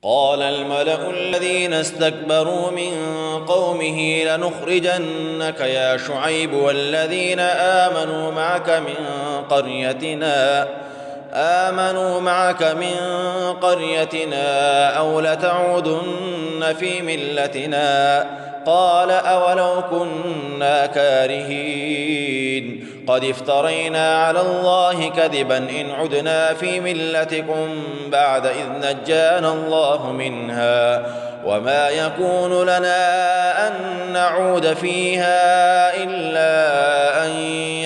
قال الملأ الذين استكبروا من قومه لنخرجنك يا شعيب والذين آمنوا معك من قريتنا أو لتعودن في ملتنا. قال أولو كنا كارهين قد افترينا على الله كذبا إن عدنا في ملتكم بعد إذ نجانا الله منها وما يكون لنا أن نعود فيها إلا أن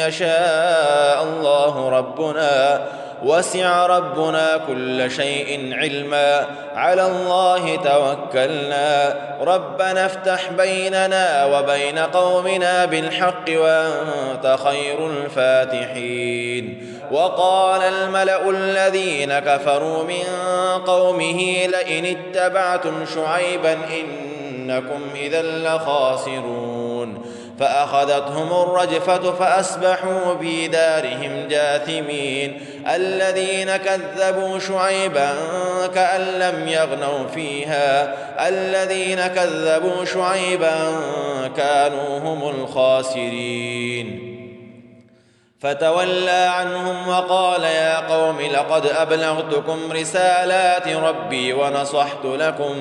يشاء الله ربنا وسع ربنا كل شيء علما على الله توكلنا ربنا افتح بيننا وبين قومنا بالحق وأنت خير الفاتحين. وقال الملأ الذين كفروا من قومه لئن اتبعتم شعيبا إنكم إذا لخاسرون. فأخذتهم الرجفة فأصبحوا في دارهم جاثمين. الذين كذبوا شعيبا كأن لم يغنوا فيها الذين كذبوا شعيبا كانوا هم الخاسرين. فتولى عنهم وقال يا قوم لقد أبلغتكم رسالات ربي ونصحت لكم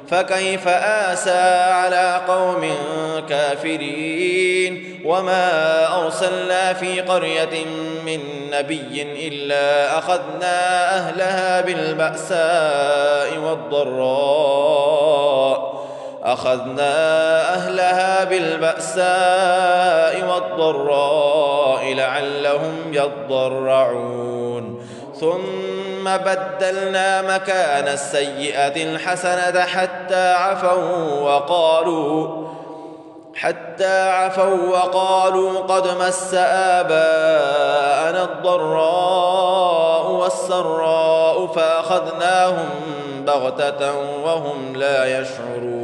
فكيف آسى على قوم كافرين. وما أرسلنا في قرية من نبي إلا أخذنا أهلها بالبأساء والضراء لعلهم يضرعون. ثم بدلنا مكان السيئة الحسنة حتى عفوا وقالوا قد مس آباءنا الضراء والسراء فأخذناهم بغتة وهم لا يشعرون.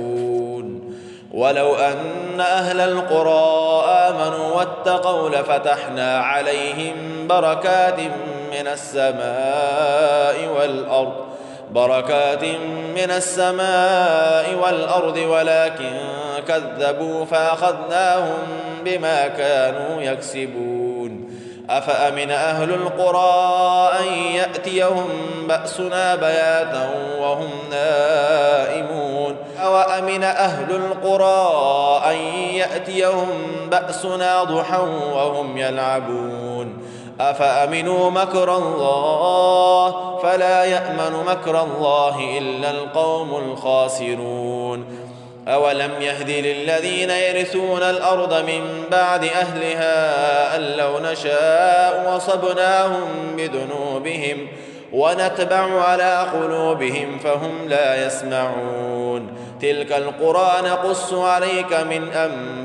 ولو أن أهل القرى آمنوا واتقوا لفتحنا عليهم بركات من السماء والأرض ولكن كذبوا فأخذناهم بما كانوا يكسبون. أفأمن أهل القرى أن يأتيهم بأسنا بياتا وهم نائمون أوأمن أهل القرى أن يأتيهم بأسنا ضحى وهم يلعبون. أفأمنوا مكر الله فلا يأمن مكر الله إلا القوم الخاسرون. أولم يهد للذين يرثون الأرض من بعد أهلها أن لو نشاء وصبناهم بذنوبهم ونتبع على قلوبهم فهم لا يسمعون. تلك القرى نقص عليك من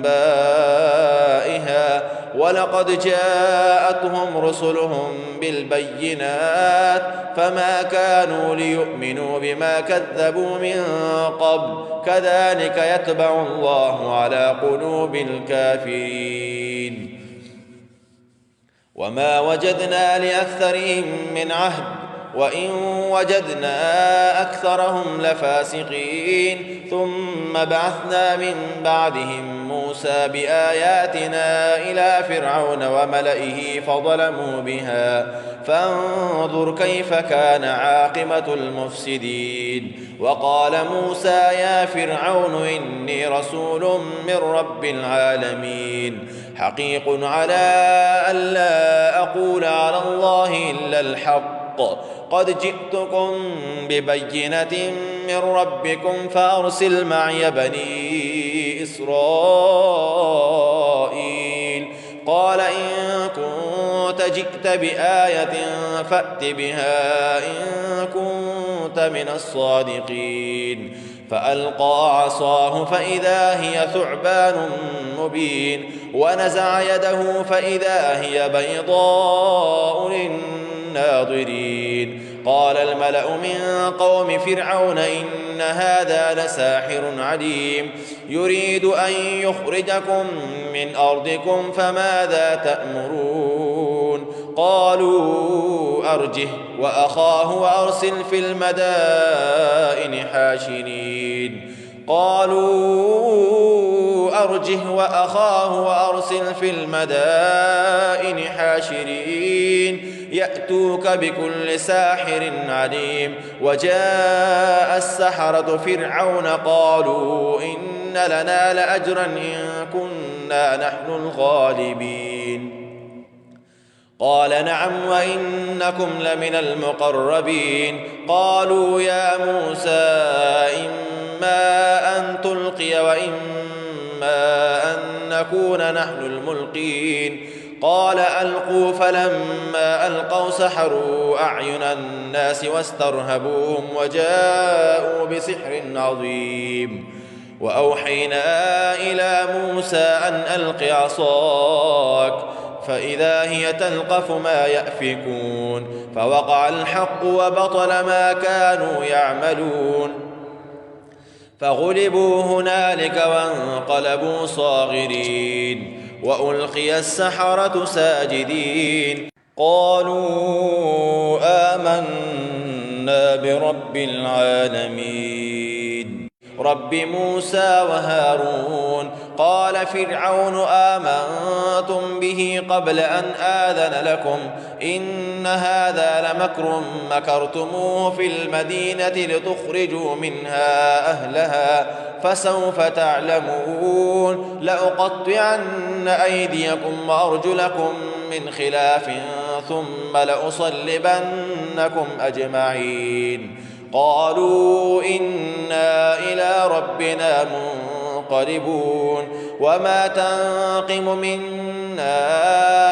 أنبائها ولقد جاءتهم رسلهم بالبينات فما كانوا ليؤمنوا بما كذبوا من قبل كذلك يتبع الله على قلوب الكافرين. وما وجدنا لأكثرهم من عهد وإن وجدنا أكثرهم لفاسقين. ثم بعثنا من بعدهم موسى بآياتنا إلى فرعون وملئه فظلموا بها فانظر كيف كان عاقبة المفسدين. وقال موسى يا فرعون إني رسول من رب العالمين حقيق على ألا أقول على الله إلا الحق قد جئتكم ببينة من ربكم فأرسل معي بني إسرائيل. قال إن كنت جئت بآية فأت بها إن كنت من الصادقين. فألقى عصاه فإذا هي ثعبان مبين ونزع يده فإذا هي بيضاء للناظرين. قال الملأ من قوم فرعون إن هذا لساحر عليم يريد أن يخرجكم من أرضكم فماذا تأمرون. قالوا أرجه وأخاه وأرسل في المدائن حاشرين. قالوا أرجه وأخاه وأرسل في المدائن حاشرين يأتوك بكل ساحر عليم. وجاء السحرة فرعون قالوا إن لنا لأجرا إن كنا نحن الغالبين. قال نعم وإنكم لمن المقربين. قالوا يا موسى إما أن تلقي وإما أن نكون نحن الملقين. قال ألقوا. فلما ألقوا سحروا أعين الناس واسترهبوهم وجاءوا بسحر عظيم. وأوحينا إلى موسى أن ألق عصاك فإذا هي تلقف ما يأفكون. فوقع الحق وبطل ما كانوا يعملون. فغلبوا هنالك وانقلبوا صاغرين. وألقي السحرة ساجدين قالوا آمنا برب العالمين رب موسى وهارون. قال فرعون آمنتم به قبل أن آذن لكم إن هذا لمكر مكرتموه في المدينة لتخرجوا منها أهلها فسوف تعلمون. لأقطعن أيديكم وأرجلكم من خلاف ثم لأصلبنكم أجمعين. قالوا إنا إلى ربنا منقلبون. وما تنقم منا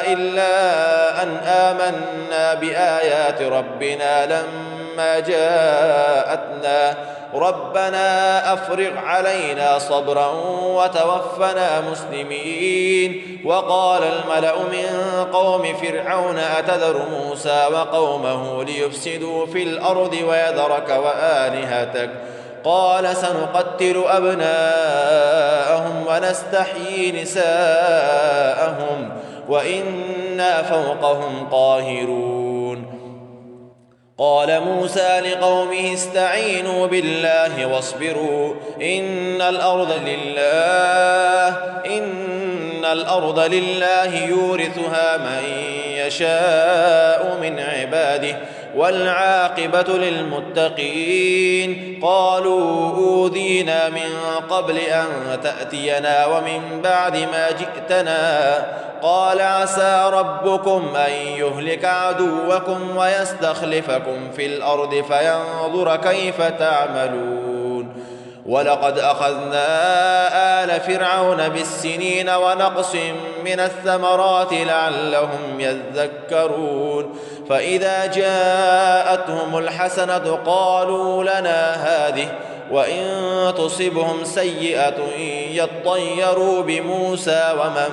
إلا أن آمنا بآيات ربنا لما جاءتنا ربنا أفرغ علينا صبرا وتوفنا مسلمين. وقال الملأ من قوم فرعون أتذر موسى وقومه ليفسدوا في الأرض ويذرك وآلهتك قال سنقتل أبناءهم ونستحيي نساءهم وإنا فوقهم قاهرون. قال موسى لقومه استعينوا بالله واصبروا إن الأرض لله يورثها من يشاء من عباده والعاقبة للمتقين. قالوا أوذينا من قبل أن تأتينا ومن بعد ما جئتنا قال عسى ربكم أن يهلك عدوكم ويستخلفكم في الأرض فينظر كيف تعملون. ولقد أخذنا آل فرعون بالسنين ونقص من الثمرات لعلهم يذكرون. فإذا جاءتهم الحسنة قالوا لنا هذه وإن تصبهم سيئة يطيروا بموسى ومن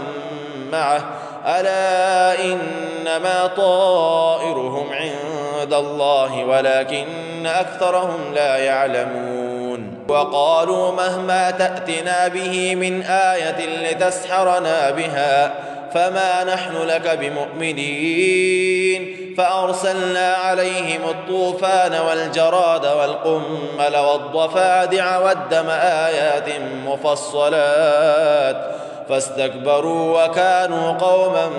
معه ألا إنما طائرهم عند الله ولكن أكثرهم لا يعلمون. وقالوا مهما تأتنا به من آية لتسحرنا بها فما نحن لك بمؤمنين. فأرسلنا عليهم الطوفان والجراد والقمل والضفادع والدم آيات مفصلات فاستكبروا وكانوا قوما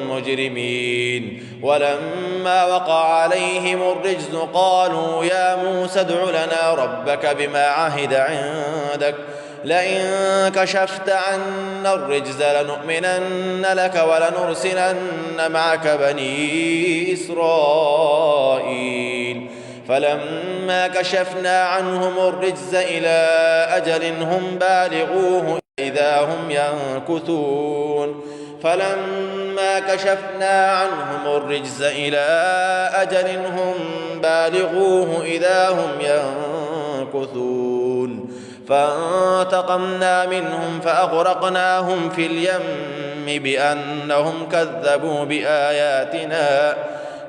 مجرمين. ولما وقع عليهم الرجز قالوا يا موسى ادع لنا ربك بما عهد عندك لئن كشفت عنا الرجز لنؤمنن لك ولنرسلن معك بني إسرائيل. فلما كشفنا عنهم الرجز إلى أجل هم بالغوه إذا هم ينكثون. فلما كشفنا عنهم الرجز إلى أجل هم بالغوه إذا هم ينكثون. فانتقمنا منهم فأغرقناهم في اليم بأنهم كذبوا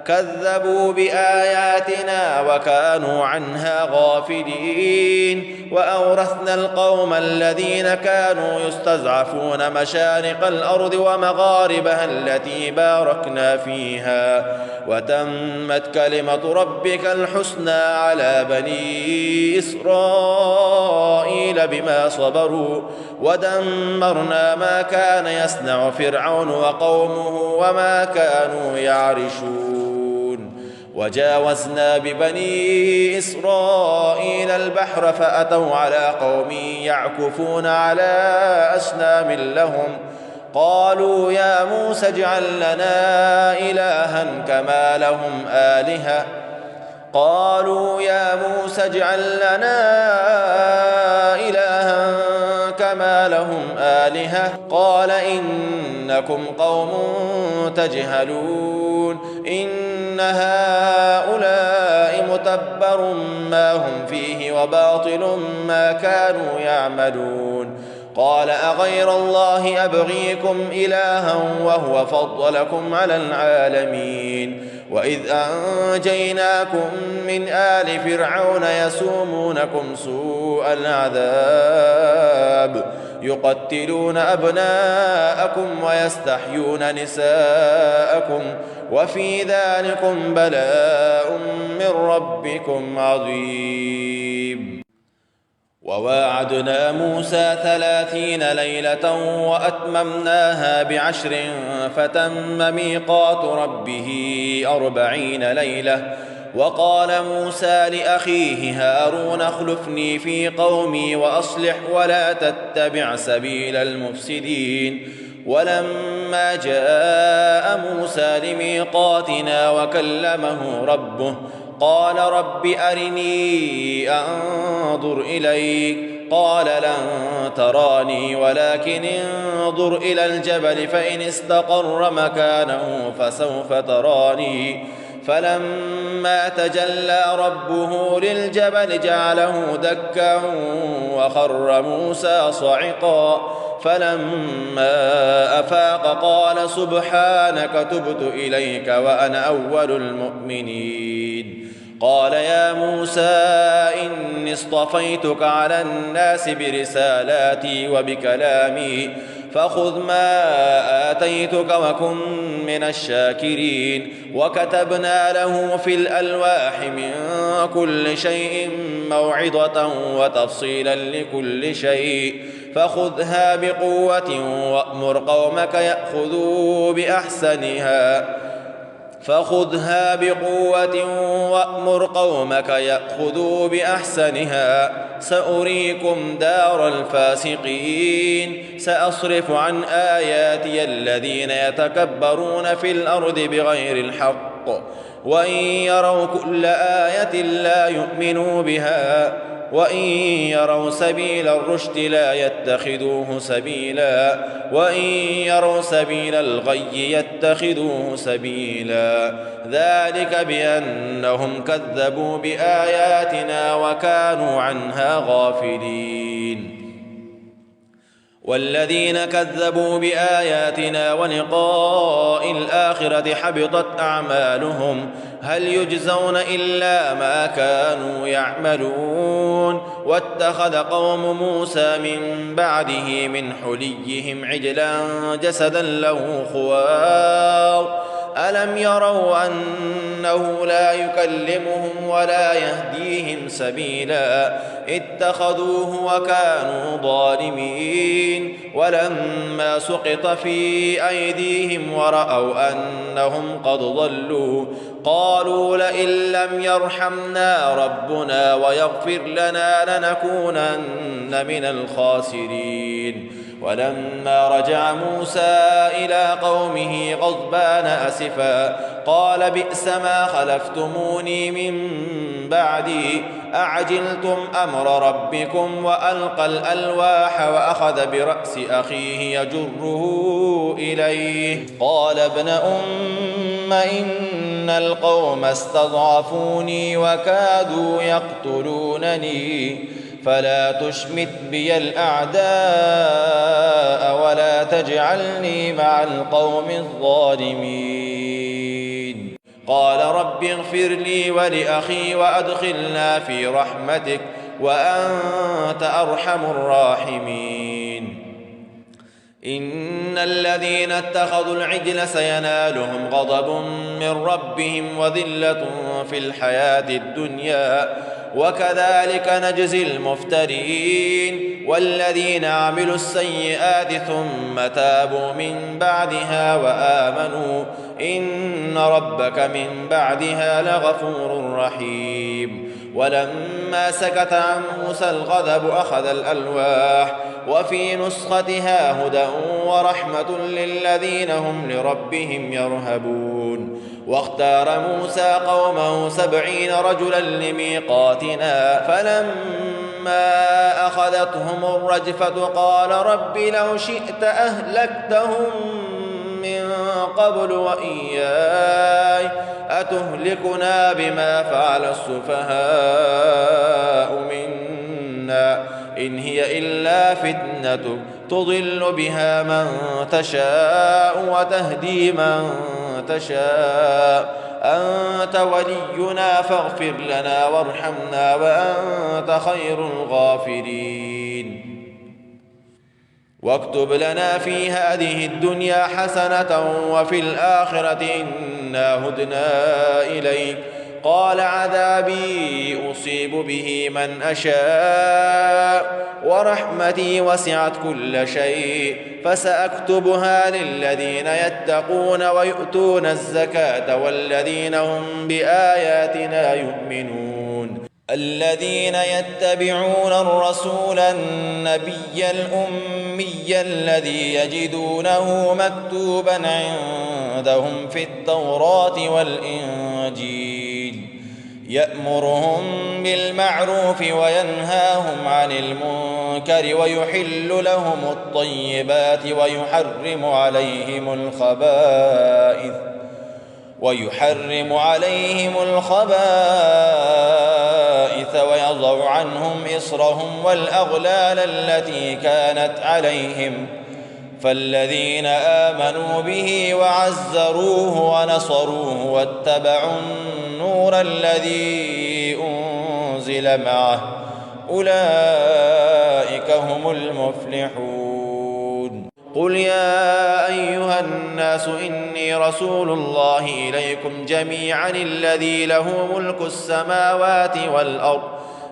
كذبوا بآياتنا وكانوا عنها غافلين. وأورثنا القوم الذين كانوا يستضعفون مشارق الأرض ومغاربها التي باركنا فيها، وتمت كلمة ربك الحسنى على بني إسرائيل بما صبروا، ودمرنا ما كان يصنع فرعون وقومه وما كانوا يعرشون. وجاوزنا ببني إسرائيل البحر فأتوا على قوم يعكفون على أصنام لهم، قالوا يا موسى اجعل لنا إلها كما لهم آلهة قال إنكم قوم تجهلون. إن هؤلاء متبر ما هم فيه وباطل ما كانوا يعملون. قال أغير الله أبغيكم إلها وهو فضلكم على العالمين. وإذ أنجيناكم من آل فرعون يسومونكم سوء العذاب يقتلون أبناءكم ويستحيون نساءكم وفي ذلكم بلاء من ربكم عظيم. وواعدنا موسى 30 ليلة وأتممناها ب10 فتم ميقات ربه 40 ليلة. وقال موسى لأخيه هارون اخلفني في قومي وأصلح ولا تتبع سبيل المفسدين. ولما جاء موسى لميقاتنا وكلمه ربه قال رب أرني أنظر إليك قال لن تراني ولكن انظر إلى الجبل فإن استقر مكانه فسوف تراني. فلما تجلى ربه للجبل جعله دكا وخر موسى صعقا. فلما أفاق قال سبحانك تبت إليك وأنا أول المؤمنين. قال يا موسى إني اصطفيتك على الناس برسالاتي وبكلامي فخذ ما آتيتك وكن من الشاكرين. وكتبنا له في الألواح من كل شيء موعظة وتفصيلا لكل شيء فخذها بقوة وأمر قومك يأخذوا بأحسنها سأريكم دار الفاسقين. سأصرف عن آياتي الذين يتكبرون في الأرض بغير الحق وإن يروا كل آية لا يؤمنوا بها وإن يروا سبيل الرشد لا يتخذوه سبيلا وإن يروا سبيل الغي يتخذوه سبيلا. ذلك بأنهم كذبوا بآياتنا وكانوا عنها غافلين. والذين كذبوا بآياتنا ولقاء الآخرة حبطت أعمالهم هل يجزون إلا ما كانوا يعملون. واتخذ قوم موسى من بعده من حليهم عجلا جسدا له خوار ألم يروا أنه لا يكلمهم ولا يهديهم سبيلا اتخذوه وكانوا ظالمين. ولما سقط في أيديهم ورأوا أنهم قد ضلوا قالوا لئن لم يرحمنا ربنا ويغفر لنا لنكونن من الخاسرين. ولما رجع موسى إلى قومه غضبان أسفا قال بئس ما خلفتموني من بعدي أعجلتم أمر ربكم وألقى الألواح وأخذ برأس أخيه يجره إليه قال ابن أم إن القوم استضعفوني وكادوا يقتلونني فلا تشمت بي الأعداء ولا تجعلني مع القوم الظالمين. قال رب اغفر لي ولأخي وأدخلنا في رحمتك وأنت أرحم الراحمين. إن الذين اتخذوا العجل سينالهم غضب من ربهم وذلة في الحياة الدنيا وكذلك نجزي المفترين. والذين عملوا السيئات ثم تابوا من بعدها وآمنوا إن ربك من بعدها لغفور رحيم. ولما سكت عن موسى الغضب أخذ الألواح وفي نسختها هدى ورحمة للذين هم لربهم يرهبون. واختار موسى قومه 70 رجلا لميقاتنا فلما أخذتهم الرجفة قال رب لو شئت أهلكتهم من قبل وإياي أتهلكنا بما فعل السفهاء منا إن هي إلا فتنتك تضل بها من تشاء وتهدي من تشاء أنت ولينا فاغفر لنا وارحمنا وأنت خير الغافرين. واكتب لنا في هذه الدنيا حسنة وفي الآخرة إنا هدنا إليك. قال عذابي أصيب به من أشاء ورحمتي وسعت كل شيء فسأكتبها للذين يتقون ويؤتون الزكاة والذين هم بآياتنا يؤمنون. الذين يتبعون الرسول النبي الأمي الذي يجدونه مكتوبا عندهم في التوراة والإنجيل يأمرهم بالمعروف وينهاهم عن المنكر ويحرم عليهم الخبائث ويضع عنهم إصرهم والأغلال التي كانت عليهم. فالذين آمنوا به وعزروه ونصروه واتبعوا النور الذي أنزل معه أولئك هم المفلحون. قل يا أيها الناس إني رسول الله إليكم جميعا الذي له ملك السماوات والأرض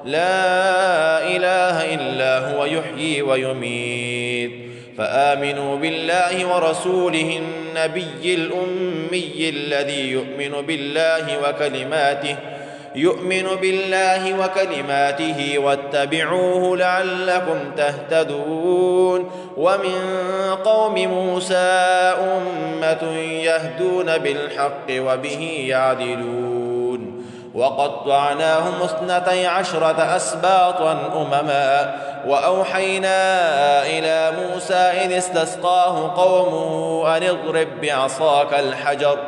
لا إله إلا هو يحيي ويميت فآمنوا بالله ورسوله النبي الأمي الذي يؤمن بالله وكلماته واتبعوه لعلكم تهتدون. ومن قوم موسى أمة يهدون بالحق وبه يعدلون. وقطعناهم 12 أسباطا أمما وأوحينا إلى موسى إذ استسقاه قومه أن اضرب بعصاك الحجر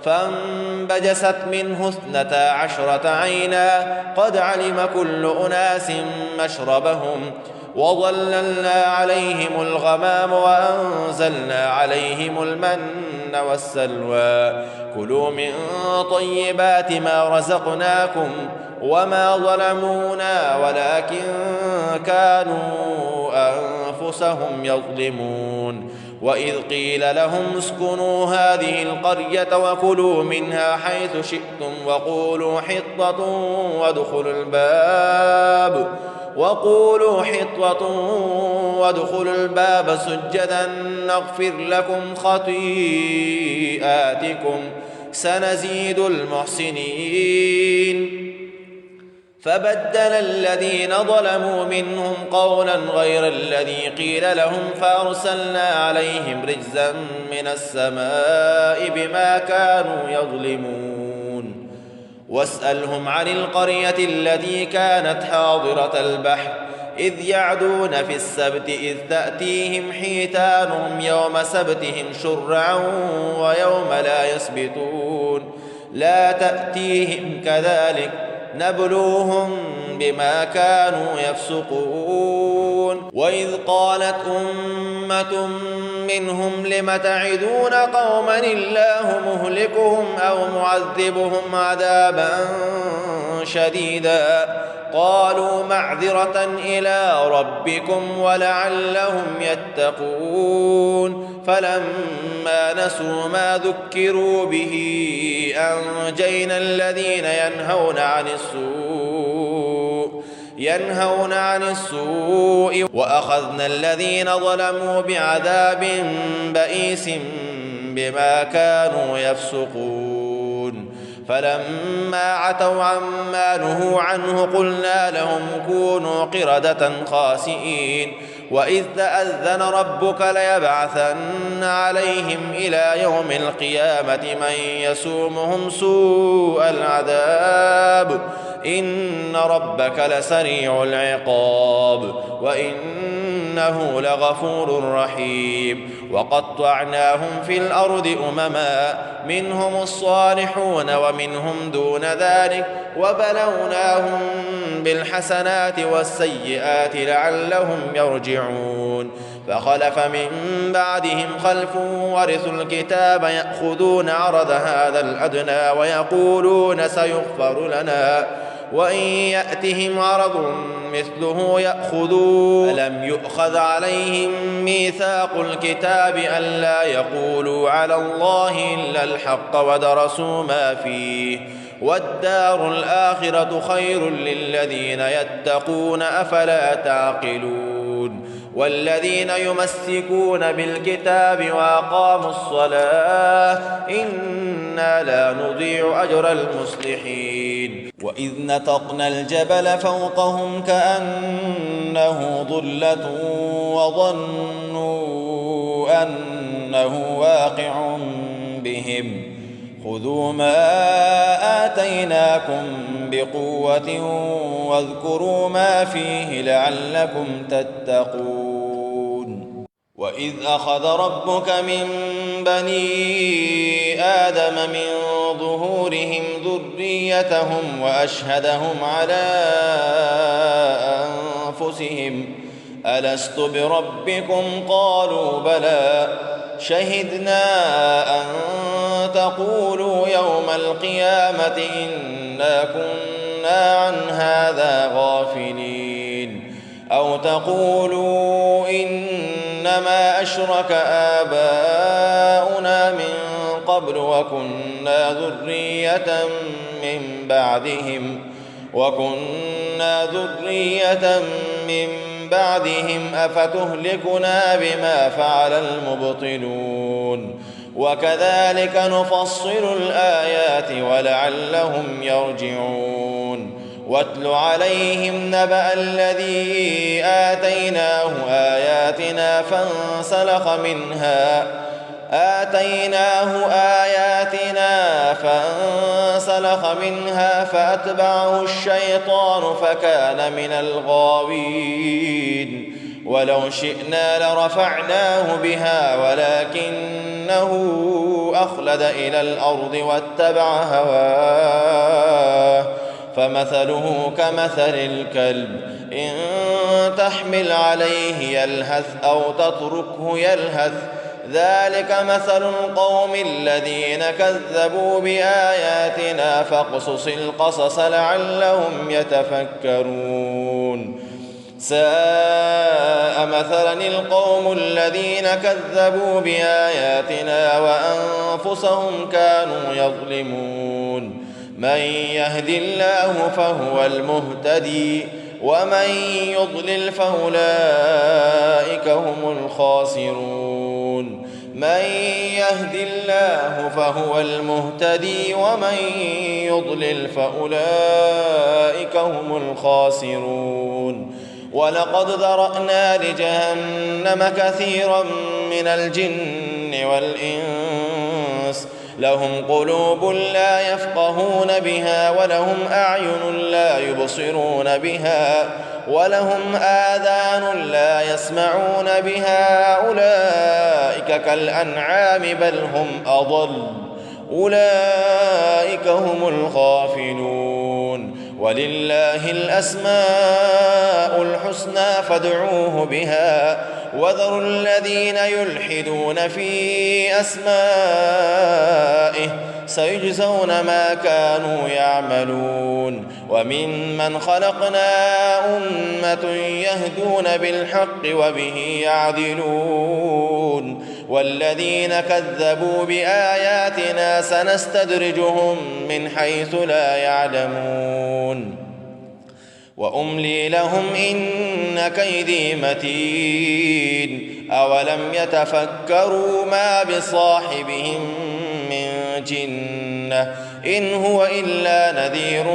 فانبجست منه 12 عينا قد علم كل أناس مشربهم وظللنا عليهم الغمام وأنزلنا عليهم المن والسلوى كلوا من طيبات ما رزقناكم وما ظلمونا ولكن كانوا أنفسهم يظلمون. وإذ قيل لهم اسكنوا هذه القرية وكلوا منها حيث شئتم وقولوا حطة وادخلوا الباب سجدا نغفر لكم خطيئاتكم سنزيد المحسنين. فبدل الذين ظلموا منهم قولا غير الذي قيل لهم فأرسلنا عليهم رجزا من السماء بما كانوا يظلمون. واسألهم عن القرية التي كانت حاضرة البحر إذ يعدون في السبت إذ تأتيهم حيتانهم يوم سبتهم شرعا ويوم لا يسبتون لا تأتيهم كذلك نبلوهم بما كانوا يفسقون وإذ قالت أمة منهم لم تعدون قوما الله مهلكهم أو معذبهم عذابا شديدا قالوا معذرة إلى ربكم ولعلهم يتقون فلما نسوا ما ذكروا به أنجينا الذين ينهون عن السوء وأخذنا الذين ظلموا بعذاب بئيس بما كانوا يفسقون فلما عتوا عما نهوا عنه قلنا لهم كونوا قردة خاسئين وإذ تأذن ربك ليبعثن عليهم إلى يوم القيامة من يسومهم سوء العذاب إن ربك لسريع العقاب وإنه لغفور رحيم وقطعناهم في الأرض أمما منهم الصالحون ومنهم دون ذلك وبلوناهم بالحسنات والسيئات لعلهم يرجعون فخلف من بعدهم خلف ورثوا الكتاب يأخذون عرض هذا الأدنى ويقولون سيغفر لنا وإن يأتهم عرض مثله يأخذوه ألم يؤخذ عليهم ميثاق الكتاب ألا يقولوا على الله إلا الحق ودرسوا ما فيه والدار الآخرة خير للذين يتقون أفلا تعقلون والذين يمسكون بالكتاب وأقاموا الصلاة إنا لا نضيع أجر المصلحين وإذ نتقنا الجبل فوقهم كأنه ظلة وظنوا أنه واقع بهم خذوا ما آتيناكم بقوة واذكروا ما فيه لعلكم تتقون وإذ أخذ ربك من بني آدم من ظهورهم ذريتهم وأشهدهم على أنفسهم ألست بربكم قالوا بلى شهدنا أن تقولوا يوم القيامة إنا كنا عن هذا غافلين أو تقولوا إنما أشرك آباؤنا من قبل وكنا ذرية من بعدهم أفتهلكنا بما فعل المبطلون وكذلك نفصل الآيات ولعلهم يرجعون واتل عليهم نبأ الذي آتيناه آياتنا فانسلخ منها فأتبعه الشيطان فكان من الغاوين ولو شئنا لرفعناه بها ولكنه أخلد إلى الأرض واتبع هواه فمثله كمثل الكلب إن تحمل عليه يلهث أو تتركه يلهث ذلك مثل القوم الذين كذبوا بآياتنا فاقصص القصص لعلهم يتفكرون ساء مثلا القوم الذين كذبوا بآياتنا وأنفسهم كانوا يظلمون من يهد الله فهو المهتدي ومن يضلل فأولئك هم الخاسرون من يهد الله فهو المهتدي ومن يضلل فأولئك هم الخاسرون ولقد ذرأنا لجهنم كثيرا من الجن والإنس لهم قلوب لا يفقهون بها ولهم أعين لا يبصرون بها ولهم آذان لا يسمعون بها أولئك كالأنعام بل هم أضل أولئك هم الغافلون ولله الأسماء الحسنى فادعوه بها وذروا الذين يلحدون في أسمائه سيجزون ما كانوا يعملون وممن خلقنا أمة يهدون بالحق وبه يعدلون والذين كذبوا بآياتنا سنستدرجهم من حيث لا يعلمون وأملي لهم إن كيدي متين أولم يتفكروا ما بصاحبهم من جنة إن هو إلا نذير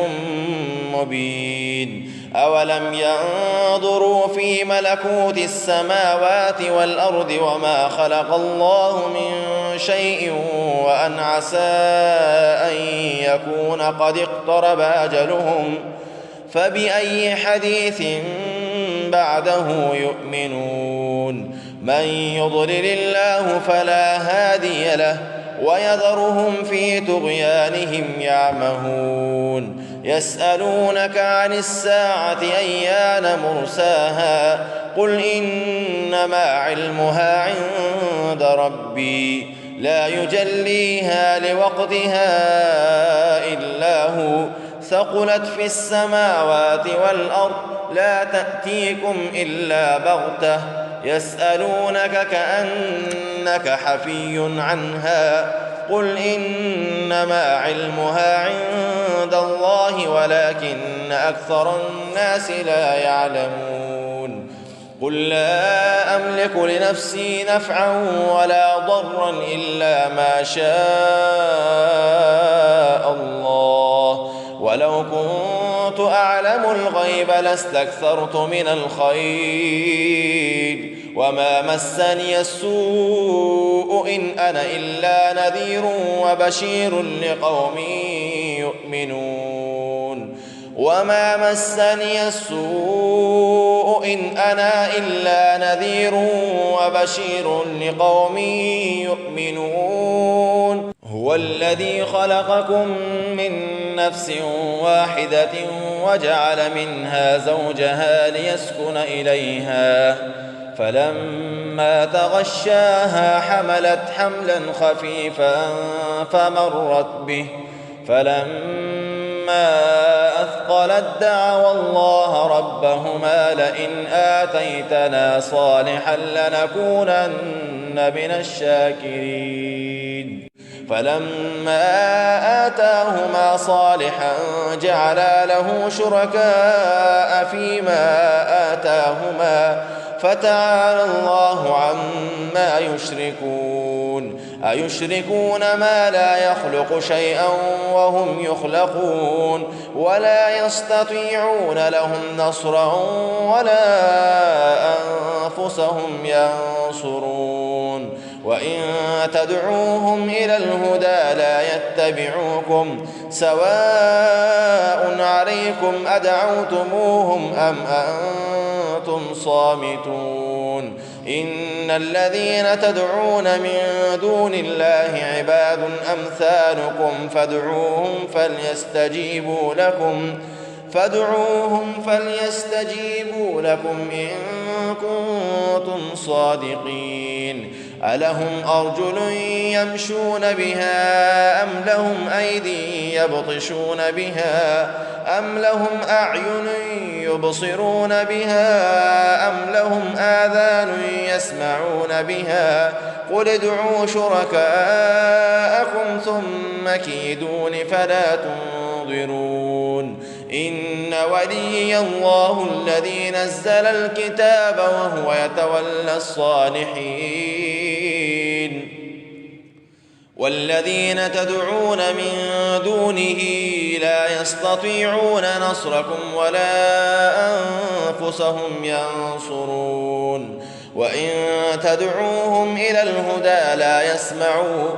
مبين أولم ينظروا في ملكوت السماوات والأرض وما خلق الله من شيء وأن عسى أن يكون قد اقترب أجلهم فبأي حديث بعده يؤمنون من يضلل الله فلا هادي له ويذرهم في طغيانهم يعمهون يسألونك عن الساعة أيان مرساها قل إنما علمها عند ربي لا يجليها لوقتها إلا هو ثقلت في السماوات والأرض لا تأتيكم إلا بغتة يسألونك كأنك حفي عنها قل إنما علمها عند الله ولكن أكثر الناس لا يعلمون قل لا أملك لنفسي نفعا ولا ضرا إلا ما شاء الله ولو كنت أعلم الغيب لاستكثرت من الخير وما مسني السوء إن أنا إلا نذير وبشير لقوم يؤمنون وما مسني السوء إن أنا إلا نذير وبشير لقوم يؤمنون هو الذي خلقكم من نفس واحدة وجعل منها زوجها ليسكن إليها فلما تغشاها حملت حملا خفيفا فمرت به فلما أثقلت دعوا الله ربهما لئن آتيتنا صالحا لنكونن من الشاكرين فلما آتاهما صالحا جعلا له شركاء فيما آتاهما فتعالى الله عما يشركون أيشركون ما لا يخلق شيئا وهم يخلقون ولا يستطيعون لهم نصرا ولا أنفسهم ينصرون وإن تدعوهم إلى الهدى لا يتبعوكم سواء عليكم أدعوتموهم أم أنتم صامتون إن الذين تدعون من دون الله عباد أمثالكم فادعوهم فليستجيبوا لكم إن كنتم صادقين ألهم أرجل يمشون بها أم لهم أيدي يبطشون بها أم لهم أعين يبصرون بها أم لهم آذان يسمعون بها قل ادعوا شركاءكم ثم كيدون فلا تنظرون إن وليي الله الذي نزل الكتاب وهو يتولى الصالحين والذين تدعون من دونه لا يستطيعون نصركم ولا أنفسهم ينصرون وإن تدعوهم إلى الهدى لا يسمعوا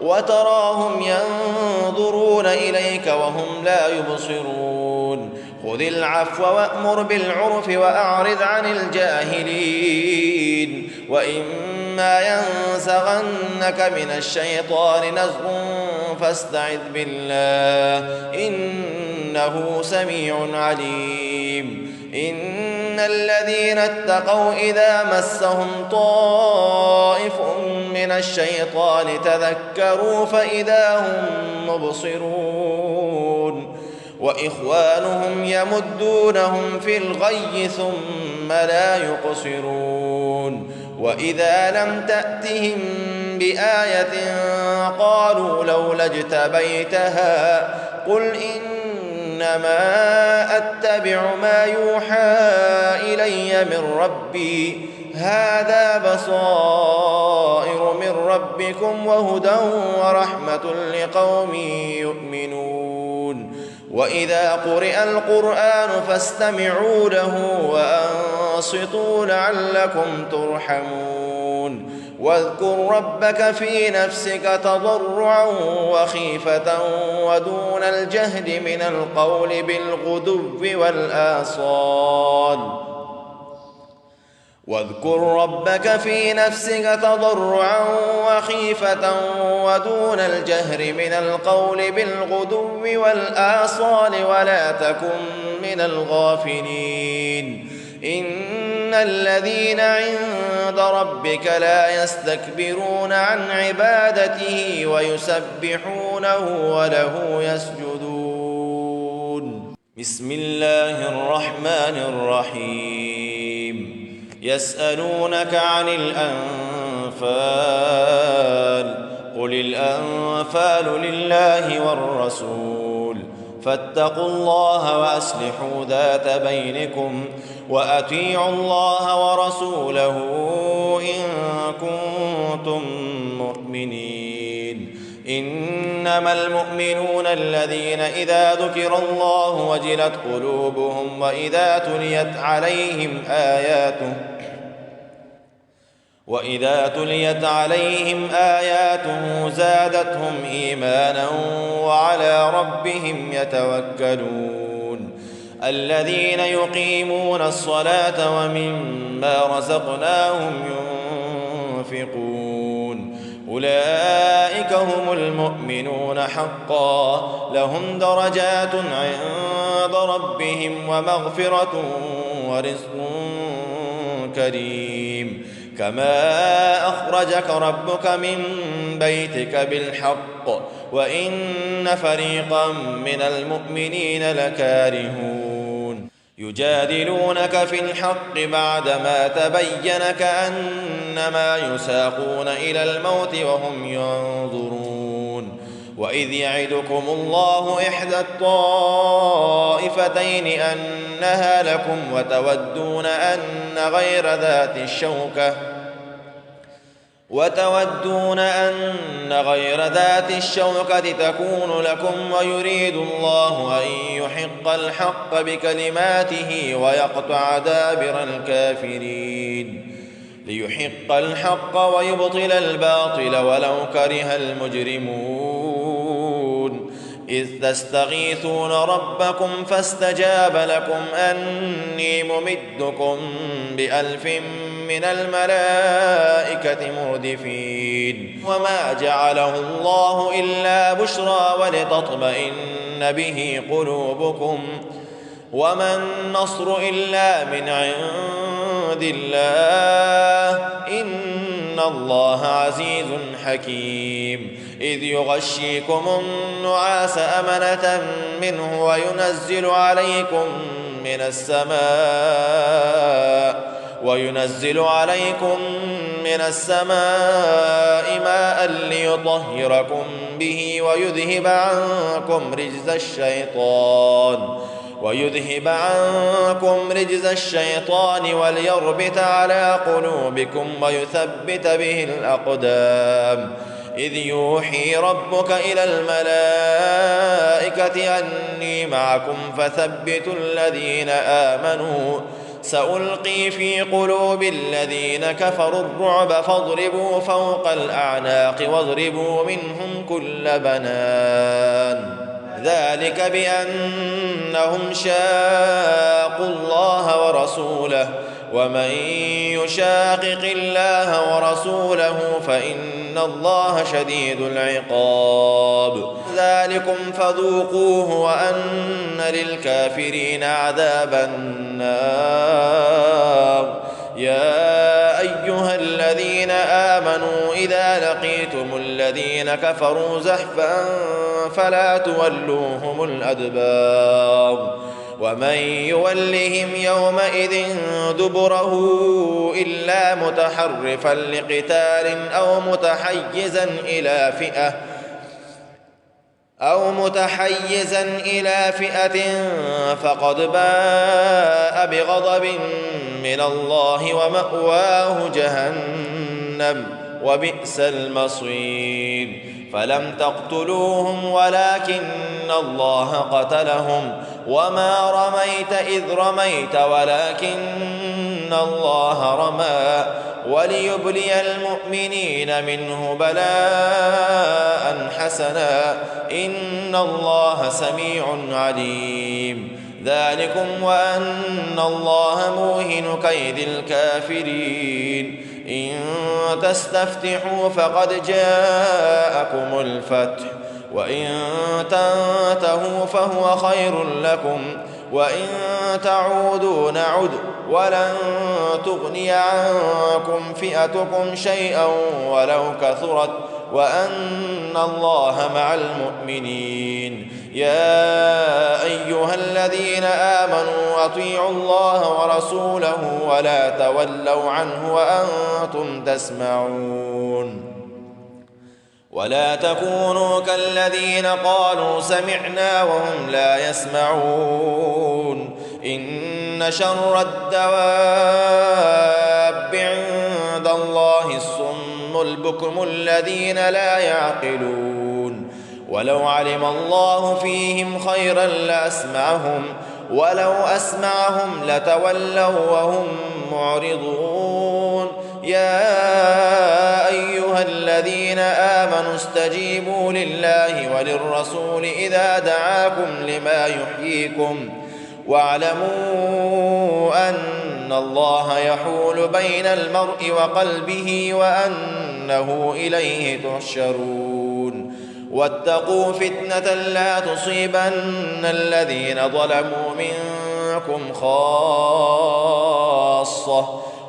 وتراهم ينظرون إليك وهم لا يبصرون خذ العفو وأمر بالعرف وأعرض عن الجاهلين وإما ينزغنك من الشيطان نزغ فاستعذ بالله إنه سميع عليم إن الذين اتقوا إذا مسهم طائف من الشيطان تذكروا فإذا هم مبصرون وإخوانهم يمدونهم في الغي ثم لا يقصرون وإذا لم تأتهم بآية قالوا لولا اجتبيتها قل إنما أتبع ما يوحى إلي من ربي هذا بصائر من ربكم وهدى ورحمة لقوم يؤمنون وإذا قرئ القرآن فاستمعوا له وأنصتوا لعلكم ترحمون واذكر ربك في نفسك تضرعا وخيفة ودون الجهد من القول بالغدو والآصال واذكر ربك في نفسك تضرعا وخيفة ودون الجهر من القول بالغدو والآصال ولا تكن من الغافلين إن الذين عند ربك لا يستكبرون عن عبادته ويسبحونه وله يسجدون بسم الله الرحمن الرحيم يسألونك عن الأنفال قل الأنفال لله والرسول فاتقوا الله وأصلحوا ذات بينكم وأطيعوا الله ورسوله إن كنتم مؤمنين إنما المؤمنون الذين إذا ذكر الله وجلت قلوبهم وإذا تليت عليهم آياته زادتهم إيمانا وعلى ربهم يتوكلون الذين يقيمون الصلاة ومما رزقناهم ينفقون أولئك هم المؤمنون حقا لهم درجات عند ربهم ومغفرة ورزق كريم كما أخرجك ربك من بيتك بالحق وإن فريقا من المؤمنين لكارهون يجادلونك في الحق بعدما تبين كأنما يساقون إلى الموت وهم ينظرون وإذ يعدكم الله إحدى الطائفتين أنها لكم وتودون أن غير ذات الشوكة تكون لكم ويريد الله أن يحق الحق بكلماته ويقطع دابر الكافرين ليحق الحق ويبطل الباطل ولو كره المجرمون إذ تستغيثون ربكم فاستجاب لكم أني ممدكم ب1000 من الملائكة مردفين وما جعله الله إلا بشرى ولتطمئن به قلوبكم وما النصر إلا من عند الله إن الله عزيز حكيم إذ يغشيكم النعاس أمنة منه وينزل عليكم من السماء ماء ليطهركم به ويذهب عنكم رجز الشيطان وليربط على قلوبكم ويثبت به الأقدام إذ يوحي ربك إلى الملائكة أني معكم فثبتوا الذين آمنوا سألقي في قلوب الذين كفروا الرعب فاضربوا فوق الأعناق واضربوا منهم كل بنان ذلك بأنهم شاقوا الله ورسوله ومن يشاقق الله ورسوله فإن الله شديد العقاب ذلكم فذوقوه وأن للكافرين عذاب النار يا أيها الذين آمنوا إذا لقيتم الذين كفروا زحفا فلا تولوهم الأدبار ومن يولهم يومئذ دبره إلا متحرفا لقتال أو متحيزا إلى فئة فقد باء بغضب من الله ومأواه جهنم وبئس المصير فلم تقتلوهم ولكن الله قتلهم وما رميت إذ رميت ولكن الله رمى وليبلي المؤمنين منه بلاء حسنا إن الله سميع عليم ذلكم وأن الله موهن كيد الكافرين إن تستفتحوا فقد جاءكم الفتح وإن تنتهوا فهو خير لكم وإن تعودوا نعد ولن تغني عنكم فئتكم شيئا ولو كثرت وأن الله مع المؤمنين يا أيها الذين آمنوا أطيعوا الله ورسوله ولا تولوا عنه وأنتم تسمعون ولا تكونوا كالذين قالوا سمعنا وهم لا يسمعون إن شر الدواب عند الله الصم البكم الذين لا يعقلون ولو علم الله فيهم خيرا لأسمعهم ولو أسمعهم لتولوا وهم معرضون يا أيها الذين آمنوا استجيبوا لله وللرسول إذا دعاكم لما يحييكم واعلموا أن الله يحول بين المرء وقلبه وأنه إليه تحشرون واتقوا فتنة لا تصيبن الذين ظلموا منكم خاصة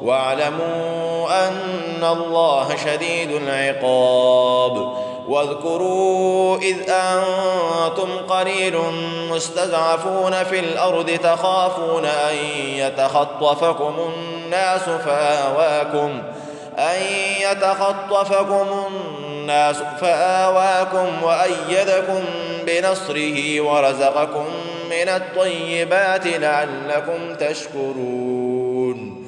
واعلموا أن الله شديد العقاب واذكروا إذ أنتم قليل مستضعفون في الأرض تخافون أن يتخطفكم الناس فآواكم وأيدكم بنصره ورزقكم من الطيبات لعلكم تشكرون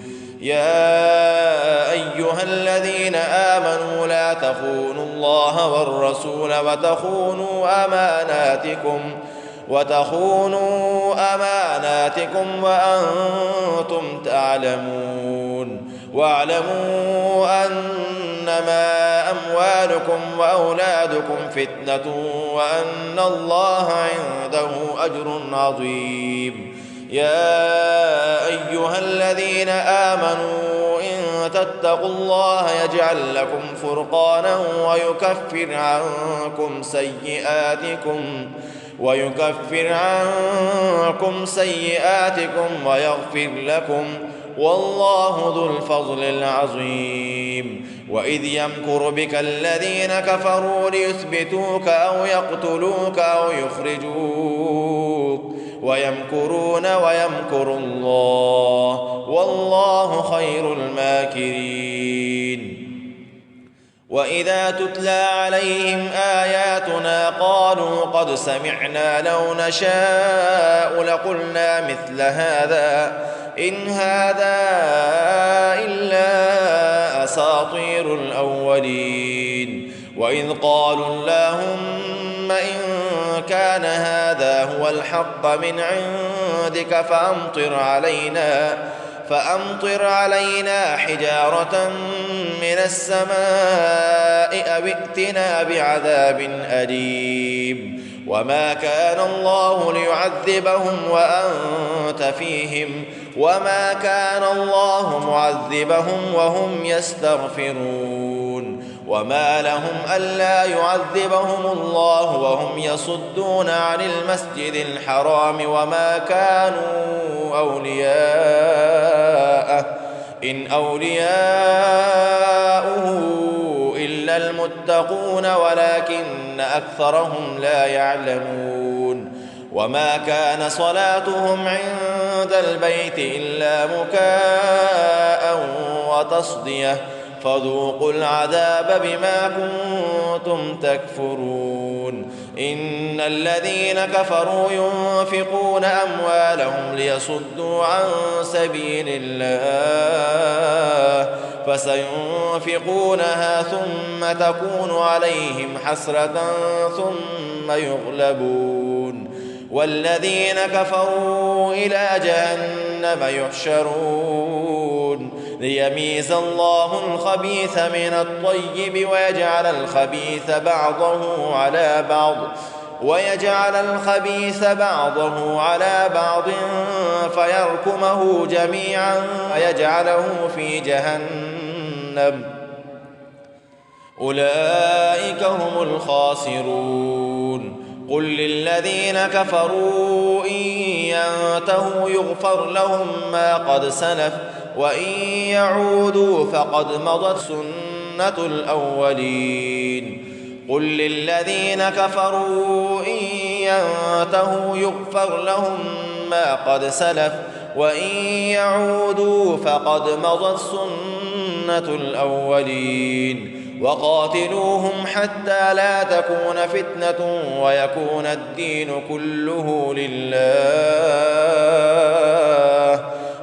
يا أيها الذين آمنوا لا تخونوا الله والرسول وتخونوا أماناتكم وأنتم تعلمون واعلموا أنما أموالكم وأولادكم فتنة وأن الله عنده أجر عظيم يا أيها الذين آمنوا إن تتقوا الله يجعل لكم فرقانا ويكفر عنكم سيئاتكم ويغفر لكم والله ذو الفضل العظيم وإذ يمكر بك الذين كفروا ليثبتوك أو يقتلوك أو يخرجوك ويمكرون ويمكر الله والله خير الماكرين وإذا تتلى عليهم آياتنا قالوا قد سمعنا لو نشاء لقلنا مثل هذا إن هذا إلا أساطير الأولين وإذ قالوا اللهم إن كان هذا هو الحق من عندك فأمطر علينا حجارة من السماء أو ائتنا بعذاب أليم وما كان الله ليعذبهم وأنت فيهم وما كان الله معذبهم وهم يستغفرون وما لهم ألا يعذبهم الله وهم يصدون عن المسجد الحرام وما كانوا أولياءه إن أولياؤه إلا المتقون ولكن أكثرهم لا يعلمون وما كان صلاتهم عند البيت إلا مكاء وتصدية فذوقوا العذاب بما كنتم تكفرون إن الذين كفروا ينفقون أموالهم ليصدوا عن سبيل الله فسينفقونها ثم تكون عليهم حسرة ثم يغلبون والذين كفروا إلى جهنم يحشرون ليميز الله الخبيث من الطيب ويجعل الخبيث بعضه على بعض فيركمه جميعا ويجعله في جهنم أولئك هم الخاسرون قل للذين كفروا إن ينتهوا يغفر لهم ما قد سلف وإن يعودوا فقد مضت سنة الأولين قل للذين كفروا إن ينتهوا يغفر لهم ما قد سلف وإن يعودوا فقد مضت سنة الأولين وقاتلوهم حتى لا تكون فتنة ويكون الدين كله لله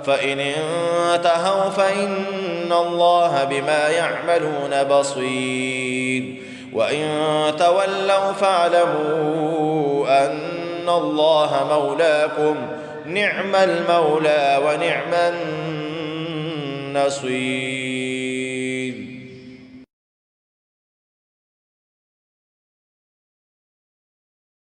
فإن انتهوا فإن الله بما يعملون بصير وإن تولوا فاعلموا أن الله مولاكم نعم المولى ونعم النصير.